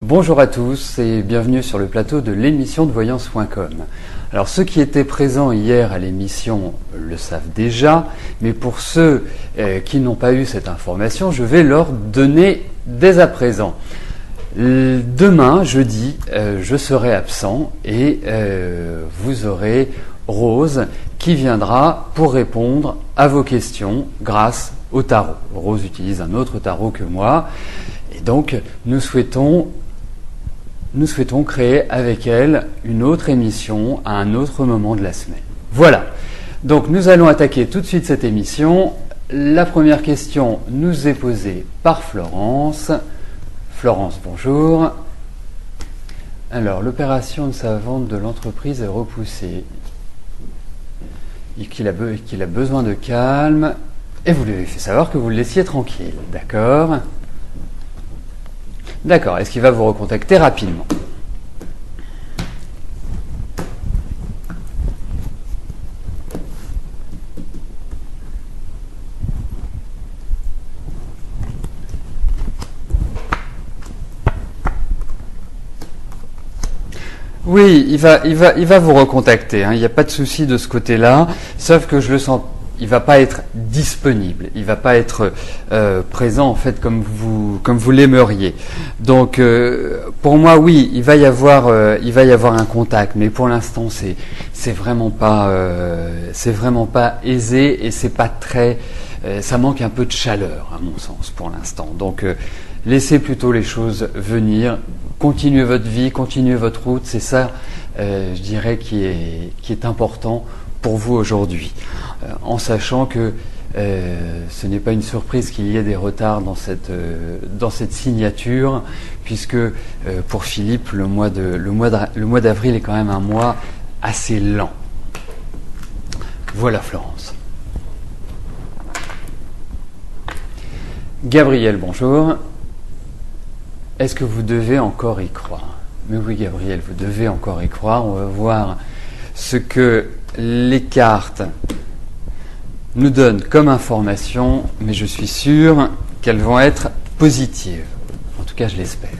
Bonjour à tous et bienvenue sur le plateau de l'émission de voyance.com. Alors ceux qui étaient présents hier à l'émission le savent déjà, mais pour ceux qui n'ont pas eu cette information, je vais leur donner dès à présent. Demain, jeudi, je serai absent et vous aurez Rose qui viendra pour répondre à vos questions grâce au tarot. Rose utilise un autre tarot que moi et donc nous souhaitons créer avec elle une autre émission à un autre moment de la semaine. Voilà, donc nous allons attaquer tout de suite cette émission. La première question nous est posée par Florence. Florence, bonjour. Alors, l'opération de sa vente de l'entreprise est repoussée. Qu'il a besoin de calme. Et vous lui avez fait savoir que vous le laissiez tranquille, d'accord ? D'accord, est-ce qu'il va vous recontacter rapidement ? Oui, il va vous recontacter, hein, il n'y a pas de souci de ce côté-là, sauf que je le sens, il va pas être disponible, il va pas être présent en fait comme vous l'aimeriez. Donc pour moi oui, il va y avoir un contact, mais pour l'instant c'est vraiment pas aisé et c'est pas très, ça manque un peu de chaleur à mon sens pour l'instant. Donc laissez plutôt les choses venir. Continuez votre vie, continuez votre route, c'est ça, je dirais, qui est important pour vous aujourd'hui. En sachant que ce n'est pas une surprise qu'il y ait des retards dans cette signature, puisque pour Philippe, le mois d'avril est quand même un mois assez lent. Voilà Florence. Gabriel, bonjour. Est-ce que vous devez encore y croire ? Mais oui, Gabriel, vous devez encore y croire. On va voir ce que les cartes nous donnent comme information, mais je suis sûr qu'elles vont être positives. En tout cas, je l'espère.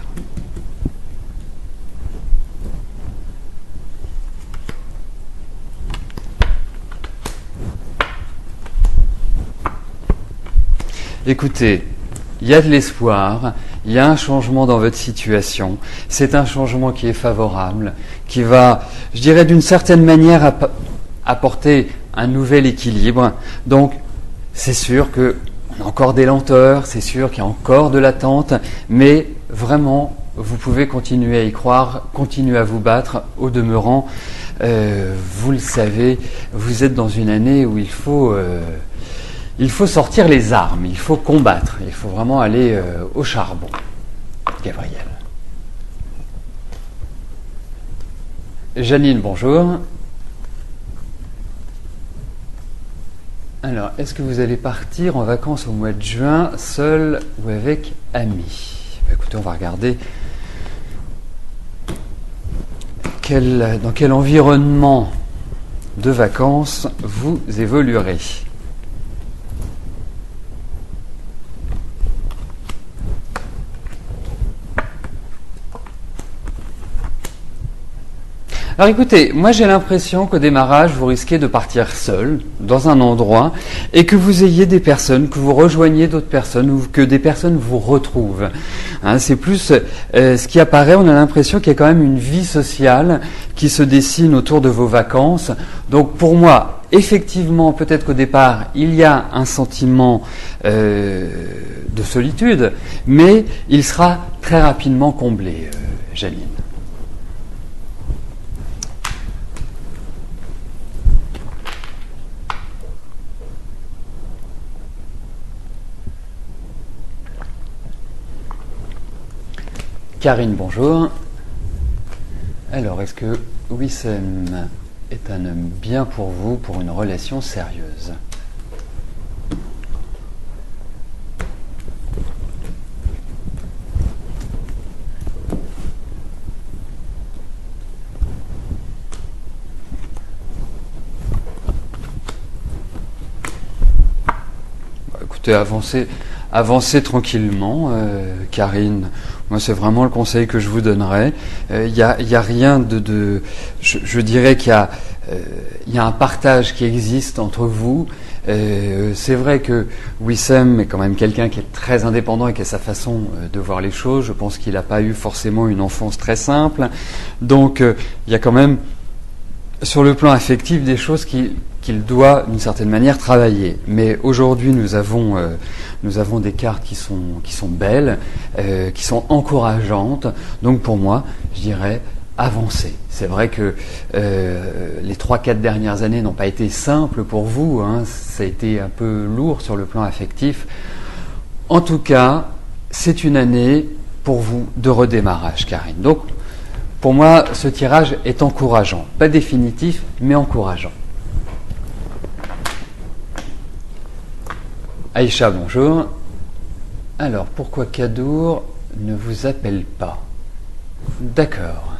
Écoutez, il y a de l'espoir, il y a un changement dans votre situation, c'est un changement qui est favorable, qui va, je dirais d'une certaine manière, apporter un nouvel équilibre. Donc, c'est sûr qu'on a encore des lenteurs, c'est sûr qu'il y a encore de l'attente, mais vraiment, vous pouvez continuer à y croire, continuer à vous battre. Au demeurant, vous le savez, vous êtes dans une année où il faut sortir les armes, il faut combattre, il faut vraiment aller au charbon. Gabriel. Janine, bonjour. Alors, est-ce que vous allez partir en vacances au mois de juin, seul ou avec amis ? Écoutez, on va regarder dans quel environnement de vacances vous évoluerez. Alors écoutez, moi j'ai l'impression qu'au démarrage, vous risquez de partir seul, dans un endroit, et que vous ayez des personnes, que vous rejoigniez d'autres personnes, ou que des personnes vous retrouvent. Hein, c'est plus ce qui apparaît, on a l'impression qu'il y a quand même une vie sociale qui se dessine autour de vos vacances. Donc pour moi, effectivement, peut-être qu'au départ, il y a un sentiment de solitude, mais il sera très rapidement comblé, Janine. Karine, bonjour. Alors, est-ce que Wissem est un homme bien pour vous, pour une relation sérieuse ? Écoutez, avancez tranquillement, Karine. Moi, c'est vraiment le conseil que je vous donnerais. Il y a rien je dirais qu'il y a un partage qui existe entre vous. C'est vrai que Wissem est quand même quelqu'un qui est très indépendant et qui a sa façon de voir les choses. Je pense qu'il n'a pas eu forcément une enfance très simple. Donc, il y a quand même, sur le plan affectif, des choses qu'il doit, d'une certaine manière, travailler. Mais aujourd'hui, nous avons des cartes qui sont belles, qui sont encourageantes. Donc, pour moi, je dirais avancer. C'est vrai que les 3-4 dernières années n'ont pas été simples pour vous, hein. Ça a été un peu lourd sur le plan affectif. En tout cas, c'est une année pour vous de redémarrage, Karine. Donc, pour moi, ce tirage est encourageant. Pas définitif, mais encourageant. Aïcha, bonjour. Alors, pourquoi Kadour ne vous appelle pas? D'accord.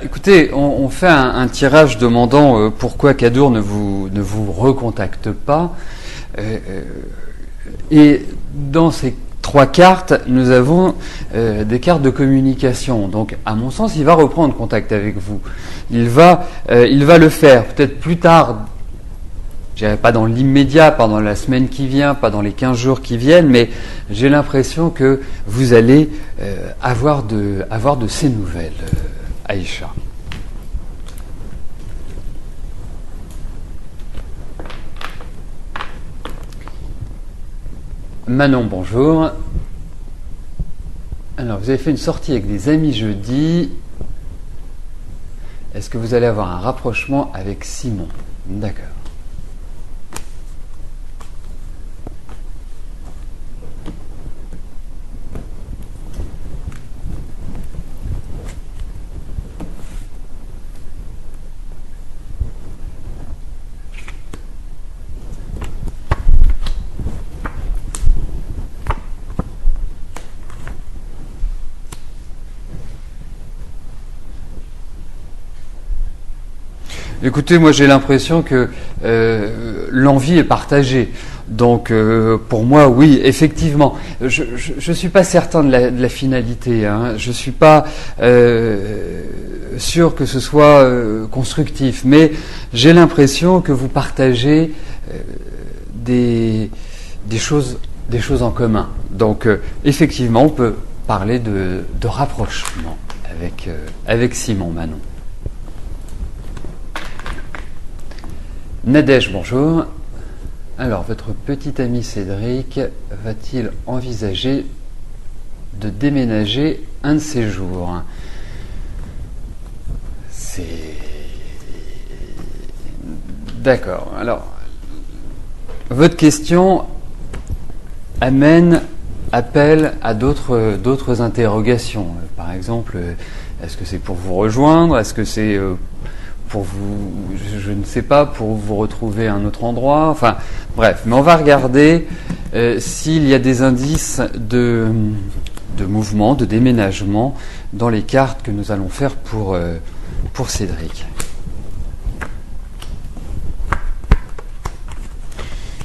Écoutez, on fait un tirage demandant pourquoi Kadour ne vous recontacte pas. Et dans ces 3 cartes, nous avons des cartes de communication. Donc, à mon sens, il va reprendre contact avec vous. Il va le faire peut-être plus tard. Je dirais pas dans l'immédiat, pas dans la semaine qui vient, pas dans les 15 jours qui viennent, mais j'ai l'impression que vous allez avoir de ces nouvelles. Aïcha. Manon, bonjour. Alors, vous avez fait une sortie avec des amis jeudi. Est-ce que vous allez avoir un rapprochement avec Simon? D'accord. Écoutez, moi j'ai l'impression que l'envie est partagée. Donc pour moi, oui, effectivement. Je suis pas certain de la finalité. Hein. Je suis pas sûr que ce soit constructif. Mais j'ai l'impression que vous partagez des choses en commun. Donc effectivement, on peut parler de rapprochement avec Simon, Manon. Nadège, bonjour. Alors, votre petit ami Cédric va-t-il envisager de déménager un de ces jours? C'est... D'accord. Alors, votre question appelle à d'autres interrogations. Par exemple, est-ce que c'est pour vous rejoindre? Est-ce que c'est... pour vous, je ne sais pas, pour vous retrouver à un autre endroit, enfin bref, mais on va regarder s'il y a des indices de mouvement, de déménagement dans les cartes que nous allons faire pour Cédric.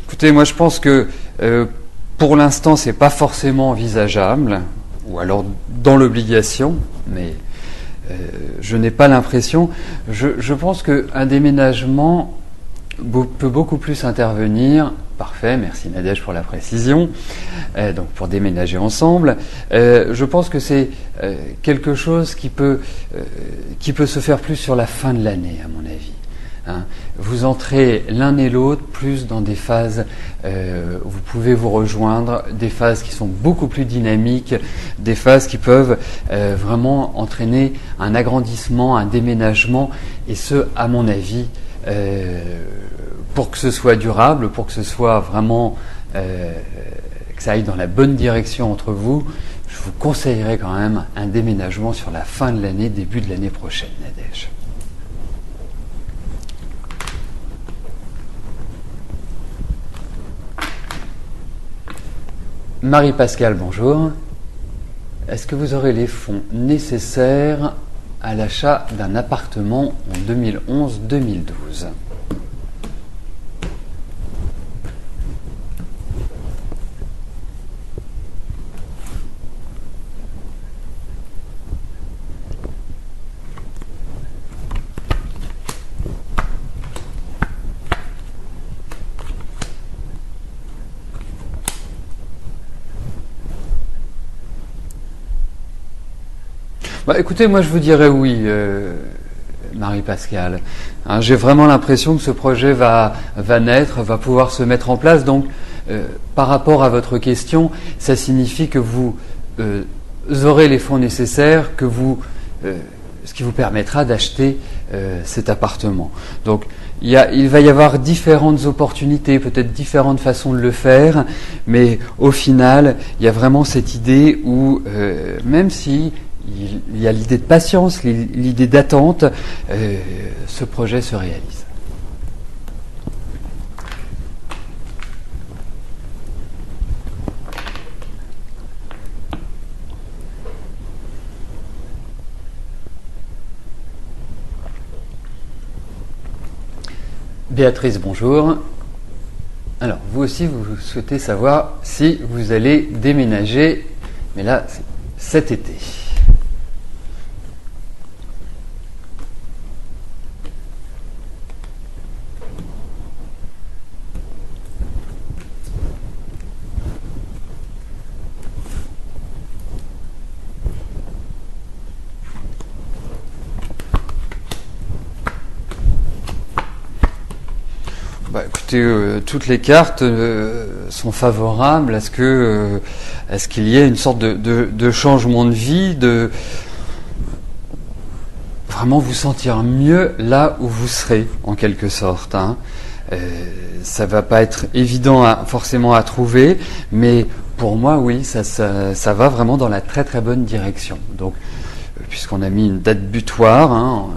Écoutez, moi je pense que pour l'instant c'est pas forcément envisageable, ou alors dans l'obligation, mais je n'ai pas l'impression. Je pense qu'un déménagement peut beaucoup plus intervenir. Parfait, merci Nadège pour la précision. Donc pour déménager ensemble, je pense que c'est quelque chose qui peut se faire plus sur la fin de l'année, à mon avis. Hein. Vous entrez l'un et l'autre plus dans des phases où vous pouvez vous rejoindre, des phases qui sont beaucoup plus dynamiques, des phases qui peuvent vraiment entraîner un agrandissement, un déménagement, et ce, à mon avis, pour que ce soit durable, pour que ce soit vraiment que ça aille dans la bonne direction entre vous, je vous conseillerais quand même un déménagement sur la fin de l'année, début de l'année prochaine, Nadège. Marie-Pascale, bonjour. Est-ce que vous aurez les fonds nécessaires à l'achat d'un appartement en 2011-2012 ? Écoutez, moi je vous dirais oui, Marie-Pascale. Hein, j'ai vraiment l'impression que ce projet va naître, va pouvoir se mettre en place. Donc, par rapport à votre question, ça signifie que vous aurez les fonds nécessaires, ce qui vous permettra d'acheter cet appartement. Donc, il va y avoir différentes opportunités, peut-être différentes façons de le faire, mais au final, il y a vraiment cette idée où, même si il y a l'idée de patience, l'idée d'attente, ce projet se réalise. Béatrice, bonjour. Alors, vous aussi, vous souhaitez savoir si vous allez déménager, mais là, c'est cet été. Écoutez, toutes les cartes sont favorables à ce qu'il y ait une sorte de changement de vie, de vraiment vous sentir mieux là où vous serez, en quelque sorte. Hein. Ça va pas être évident forcément à trouver, mais pour moi, oui, ça va vraiment dans la très très bonne direction. Donc, puisqu'on a mis une date butoir, hein,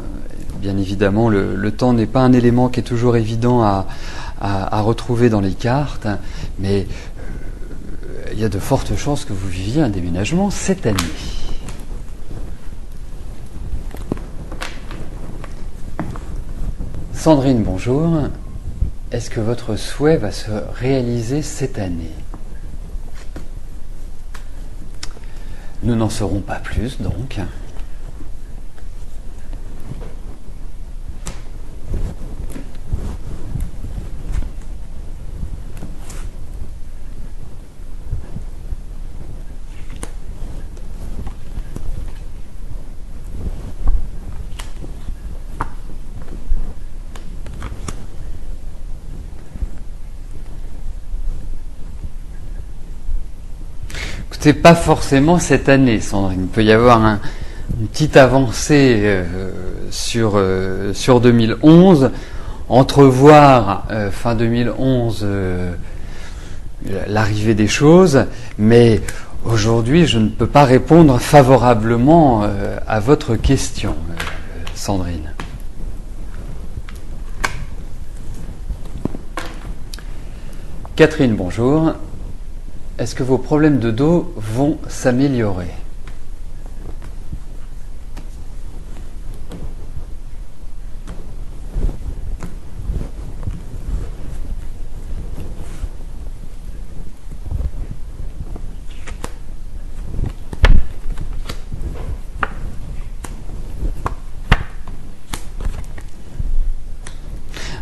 bien évidemment, le temps n'est pas un élément qui est toujours évident à retrouver dans les cartes, mais il y a de fortes chances que vous viviez un déménagement cette année. Sandrine, bonjour. Est-ce que votre souhait va se réaliser cette année ? Nous n'en saurons pas plus, donc. C'est pas forcément cette année, Sandrine. Il peut y avoir une petite avancée sur 2011, entrevoir fin 2011 l'arrivée des choses, mais aujourd'hui je ne peux pas répondre favorablement à votre question, Sandrine. Catherine, bonjour. Est-ce que vos problèmes de dos vont s'améliorer ?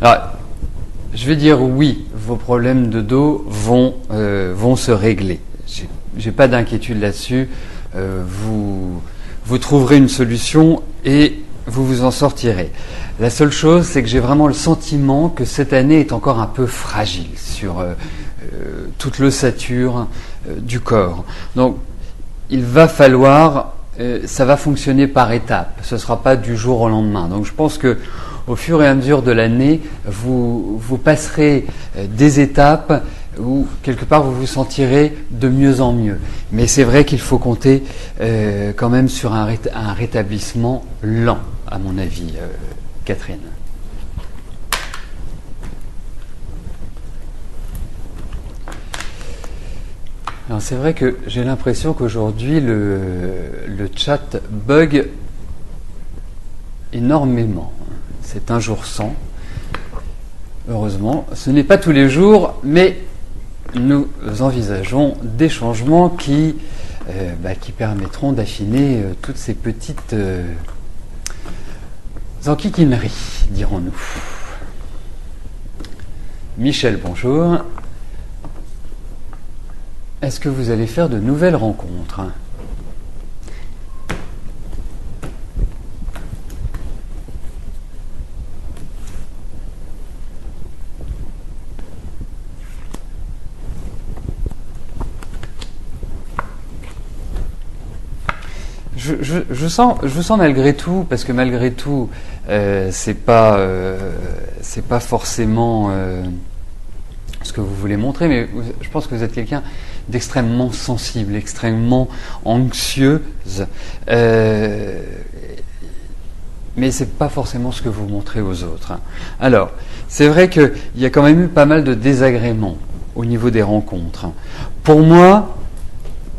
Alors, je vais dire oui, vos problèmes de dos vont se régler. J'ai pas d'inquiétude là-dessus. Vous trouverez une solution et vous vous en sortirez. La seule chose, c'est que j'ai vraiment le sentiment que cette année est encore un peu fragile sur toute l'ossature du corps. Donc, il va falloir, ça va fonctionner par étapes. Ce ne sera pas du jour au lendemain. Donc, je pense que au fur et à mesure de l'année, vous passerez des étapes où, quelque part, vous vous sentirez de mieux en mieux. Mais c'est vrai qu'il faut compter quand même sur un rétablissement lent, à mon avis, Catherine. Alors c'est vrai que j'ai l'impression qu'aujourd'hui le chat bug énormément. C'est un jour sans. Heureusement, ce n'est pas tous les jours, mais nous envisageons des changements qui permettront d'affiner toutes ces petites enquiquineries, dirons-nous. Michel, bonjour. Est-ce que vous allez faire de nouvelles rencontres ? Je sens malgré tout, parce que malgré tout, c'est pas forcément ce que vous voulez montrer, mais je pense que vous êtes quelqu'un d'extrêmement sensible, extrêmement anxieuse, mais c'est pas forcément ce que vous montrez aux autres. Alors, c'est vrai qu'il y a quand même eu pas mal de désagréments au niveau des rencontres. Pour moi,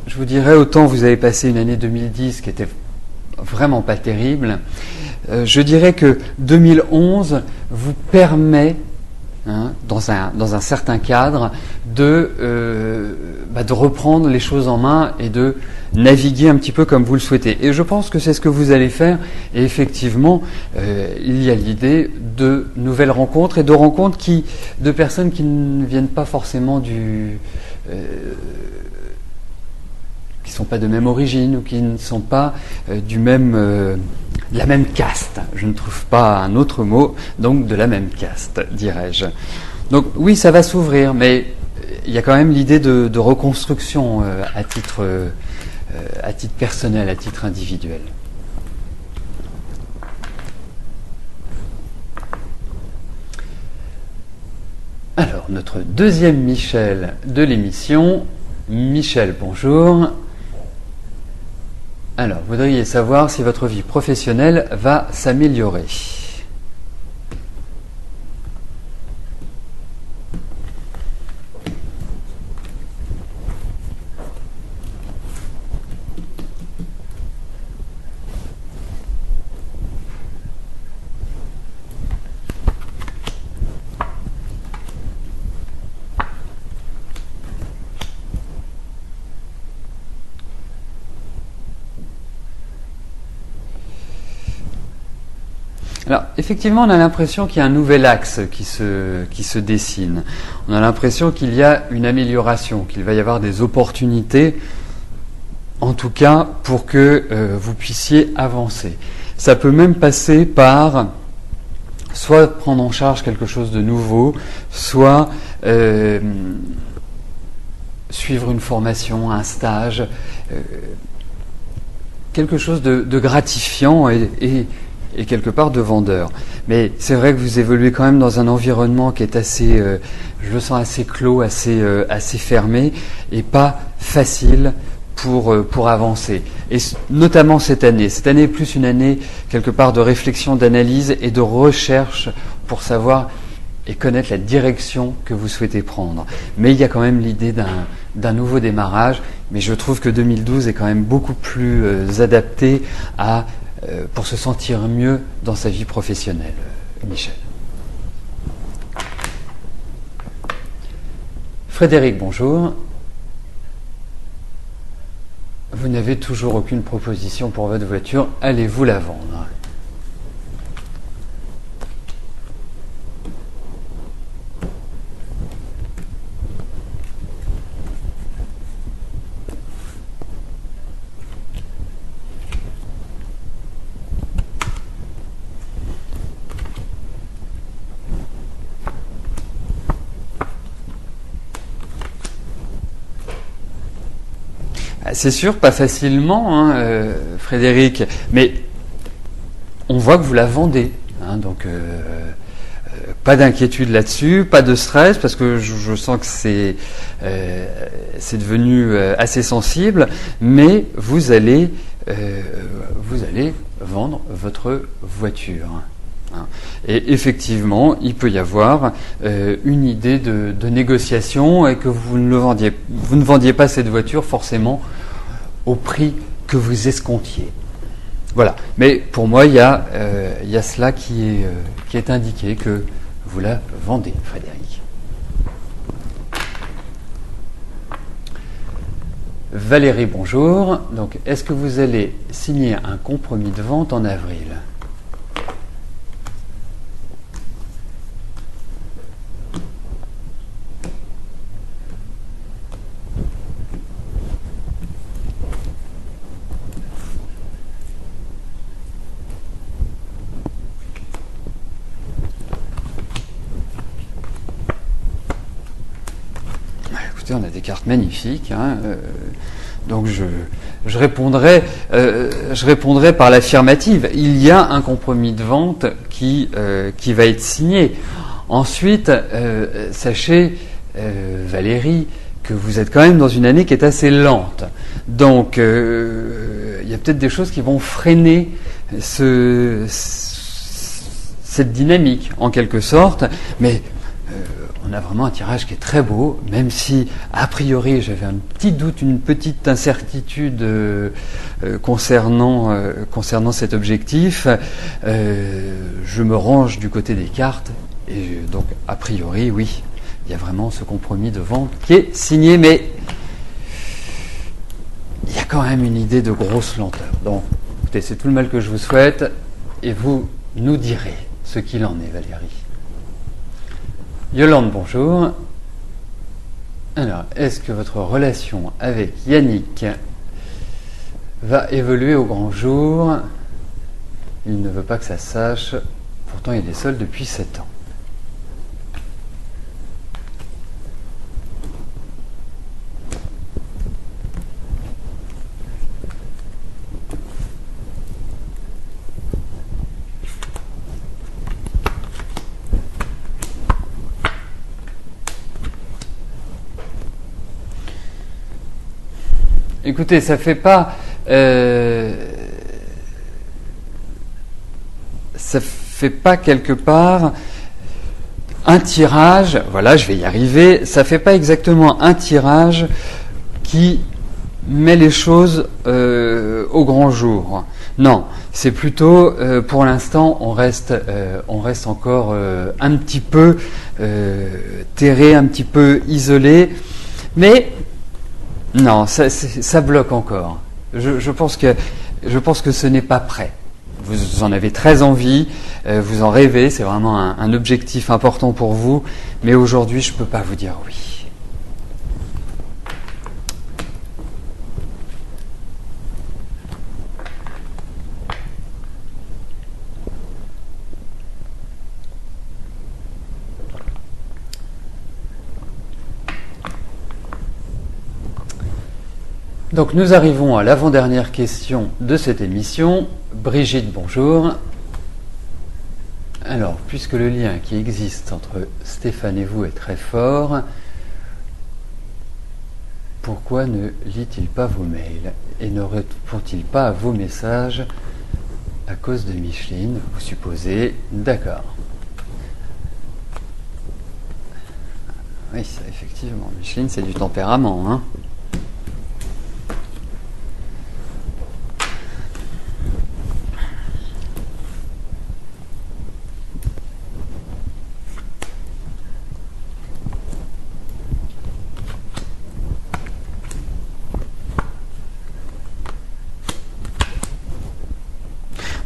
je vous dirais, autant vous avez passé une année 2010 qui était vraiment pas terrible, je dirais que 2011 vous permet, dans un certain cadre, de reprendre les choses en main et de naviguer un petit peu comme vous le souhaitez. Et je pense que c'est ce que vous allez faire. Et effectivement, il y a l'idée de nouvelles rencontres et de rencontres de personnes qui ne viennent pas forcément qui ne sont pas de même origine ou qui ne sont pas de la même caste. Je ne trouve pas un autre mot, donc de la même caste, dirais-je. Donc oui, ça va s'ouvrir, mais il y a quand même l'idée de reconstruction à titre personnel, à titre individuel. Alors, notre deuxième Michel de l'émission. Michel, bonjour. Alors, vous voudriez savoir si votre vie professionnelle va s'améliorer. Alors, effectivement, on a l'impression qu'il y a un nouvel axe qui se dessine. On a l'impression qu'il y a une amélioration, qu'il va y avoir des opportunités, en tout cas, pour que vous puissiez avancer. Ça peut même passer par soit prendre en charge quelque chose de nouveau, soit suivre une formation, un stage, quelque chose de gratifiant et quelque part de vendeur. Mais c'est vrai que vous évoluez quand même dans un environnement qui est assez, je le sens assez clos, assez fermé et pas facile pour avancer. Et notamment cette année. Cette année est plus une année quelque part de réflexion, d'analyse et de recherche pour savoir et connaître la direction que vous souhaitez prendre. Mais il y a quand même l'idée d'un nouveau démarrage, mais je trouve que 2012 est quand même beaucoup plus adapté pour se sentir mieux dans sa vie professionnelle, Michel. Frédéric, bonjour. Vous n'avez toujours aucune proposition pour votre voiture, allez-vous la vendre ? C'est sûr, pas facilement, Frédéric, mais on voit que vous la vendez. Donc, pas d'inquiétude là-dessus, pas de stress, parce que je sens que c'est devenu assez sensible, mais vous allez vendre votre voiture. Hein. Et effectivement, il peut y avoir une idée de négociation et que vous ne vendiez pas cette voiture forcément au prix que vous escomptiez. Voilà. Mais pour moi, il y a cela qui est indiqué que vous la vendez, Frédéric. Valérie, bonjour. Donc, est-ce que vous allez signer un compromis de vente en avril ? On a des cartes magnifiques, hein, donc je répondrai par l'affirmative. Il y a un compromis de vente qui va être signé. Ensuite, sachez, Valérie, que vous êtes quand même dans une année qui est assez lente. Donc, il y a peut-être des choses qui vont freiner cette dynamique, en quelque sorte, mais on a vraiment un tirage qui est très beau, même si, a priori, j'avais un petit doute, une petite incertitude concernant cet objectif. Je me range du côté des cartes, et donc, a priori, oui, il y a vraiment ce compromis de vente qui est signé, mais il y a quand même une idée de grosse lenteur. Donc, écoutez, c'est tout le mal que je vous souhaite, et vous nous direz ce qu'il en est, Valérie. Yolande, bonjour. Alors, est-ce que votre relation avec Yannick va évoluer au grand jour ? Il ne veut pas que ça se sache, pourtant il est seul depuis 7 ans. Écoutez, ça fait pas quelque part un tirage. Voilà, je vais y arriver. Ça fait pas exactement un tirage qui met les choses au grand jour. Non, c'est plutôt, pour l'instant, on reste encore un petit peu terré, un petit peu isolé, mais non, ça bloque encore. Je pense que ce n'est pas prêt. Vous en avez très envie, vous en rêvez, c'est vraiment un objectif important pour vous, mais aujourd'hui, je ne peux pas vous dire oui. Donc nous arrivons à l'avant-dernière question de cette émission. Brigitte, bonjour. Alors, puisque le lien qui existe entre Stéphane et vous est très fort, pourquoi ne lit-il pas vos mails et ne répond-il pas à vos messages à cause de Micheline, vous supposez? D'accord. Oui, ça, effectivement, Micheline, c'est du tempérament, hein.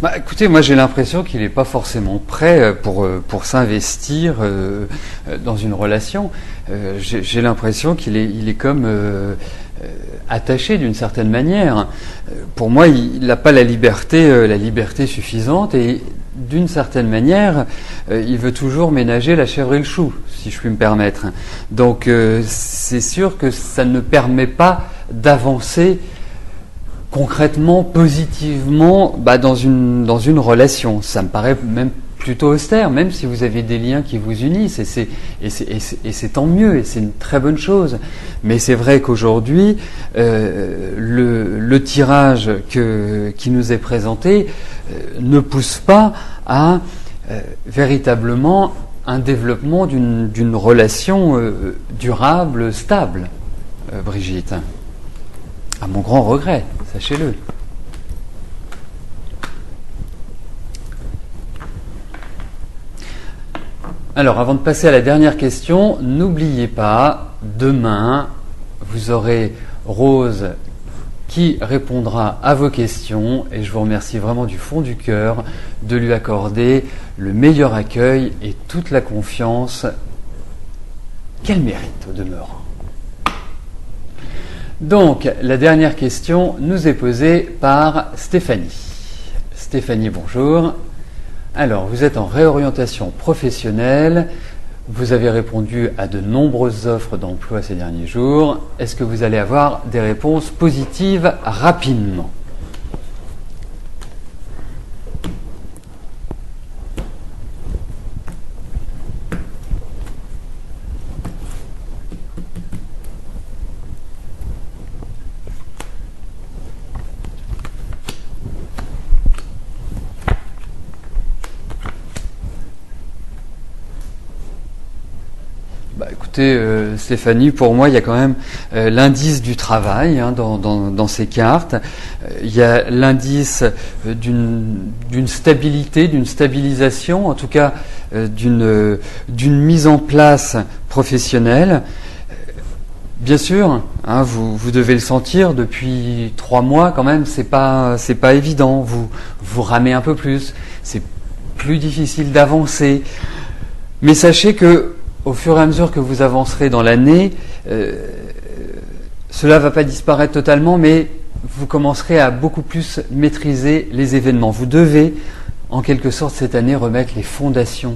Bah, écoutez, moi j'ai l'impression qu'il n'est pas forcément prêt pour s'investir dans une relation. J'ai l'impression qu'il est comme attaché d'une certaine manière. Pour moi, il n'a pas la liberté suffisante et d'une certaine manière, il veut toujours ménager la chèvre et le chou, si je puis me permettre. Donc c'est sûr que ça ne permet pas d'avancer concrètement, positivement, dans une relation. Ça me paraît même plutôt austère, même si vous avez des liens qui vous unissent, et c'est tant mieux, et c'est une très bonne chose. Mais c'est vrai qu'aujourd'hui, le tirage qui nous est présenté ne pousse pas à véritablement un développement d'une relation durable, stable, Brigitte. À mon grand regret, sachez-le. Alors, avant de passer à la dernière question, n'oubliez pas, demain, vous aurez Rose qui répondra à vos questions et je vous remercie vraiment du fond du cœur de lui accorder le meilleur accueil et toute la confiance qu'elle mérite au demeurant. Donc, la dernière question nous est posée par Stéphanie. Stéphanie, bonjour. Alors, vous êtes en réorientation professionnelle, vous avez répondu à de nombreuses offres d'emploi ces derniers jours. Est-ce que vous allez avoir des réponses positives rapidement ? Écoutez, Stéphanie, pour moi, il y a quand même l'indice du travail dans ces cartes. Il y a l'indice d'une stabilité, d'une stabilisation, en tout cas d'une mise en place professionnelle. Bien sûr, vous devez le sentir depuis 3 mois quand même. C'est pas évident. Vous ramez un peu plus. C'est plus difficile d'avancer. Mais sachez que au fur et à mesure que vous avancerez dans l'année, cela ne va pas disparaître totalement, mais vous commencerez à beaucoup plus maîtriser les événements. Vous devez, en quelque sorte, cette année, remettre les fondations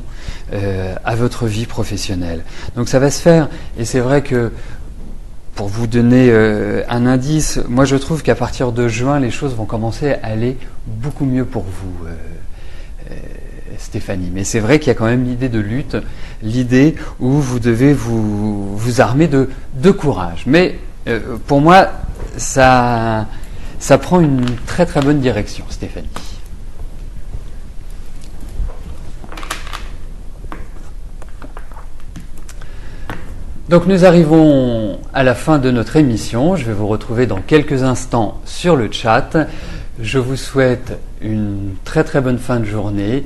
à votre vie professionnelle. Donc ça va se faire, et c'est vrai que, pour vous donner un indice, moi je trouve qu'à partir de juin, les choses vont commencer à aller beaucoup mieux pour vous, Stéphanie. Mais c'est vrai qu'il y a quand même l'idée de lutte, l'idée où vous devez vous armer de courage. Mais pour moi, ça prend une très très bonne direction, Stéphanie. Donc nous arrivons à la fin de notre émission. Je vais vous retrouver dans quelques instants sur le chat. Je vous souhaite une très très bonne fin de journée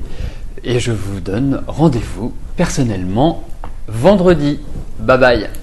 et je vous donne rendez-vous personnellement vendredi. Bye bye.